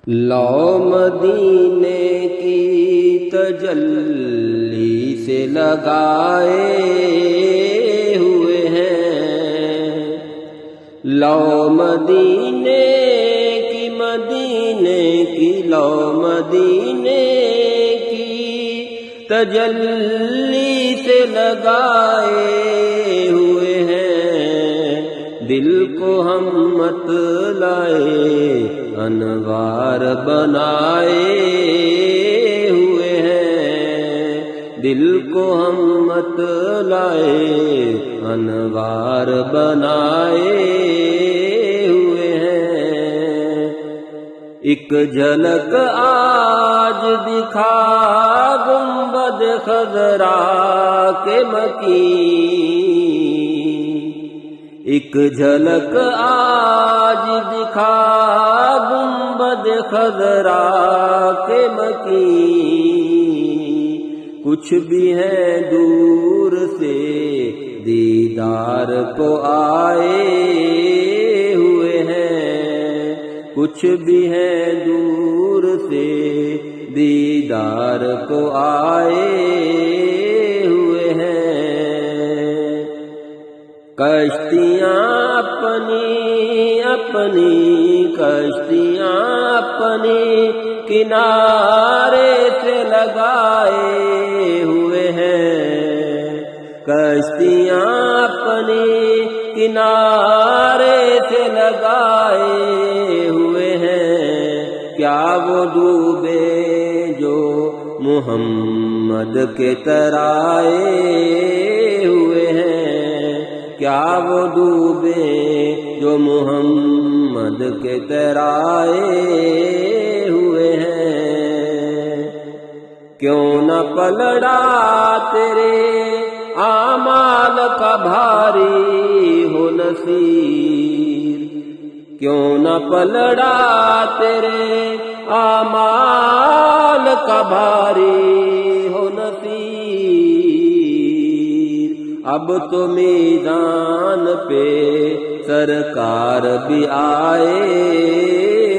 لو مدینے کی تجلی سے لگائے ہوئے ہیں، لو مدینے کی لو مدینے کی تجلی سے لگائے ہوئے ہیں، دل کو ہم مت لائے انوار بنائے ہوئے ہیں، دل کو ہم مت لائے انوار بنائے ہوئے ہیں۔ ایک جھلک آج دکھا گنبد خضرا کے مکین، ایک جھلک آج دکھا گنبد خضرا کے مکین، کچھ بھی ہے دور سے دیدار کو آئے ہوئے ہیں، کچھ بھی ہے دور سے دیدار کو آئے ہوئے ہیں۔ کشتیاں اپنی کشتیاں اپنی کنارے سے لگائے ہوئے ہیں، کشتیاں اپنی کنارے سے لگائے ہوئے ہیں، کیا وہ ڈوبے جو محمد کے ترائے ہوئے ہیں، کیا وہ ڈوبے جو محمد کے ترائے ہوئے ہیں۔ کیوں نہ پلڑا تیرے اعمال کا بھاری ہو نصیر، کیوں نہ پلڑا تیرے اعمال کا بھاری ہو نصیر، اب تو میدان پہ سرکار بھی آئے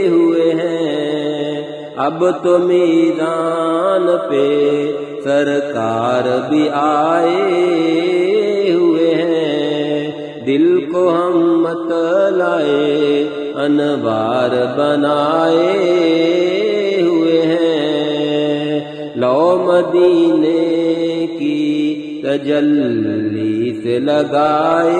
ہوئے ہیں، اب تو میدان پہ سرکار بھی آئے ہوئے ہیں، دل کو ہم مت لائے انوار بنائے ہوئے ہیں، لو مدینے کی تجلی سے لگائے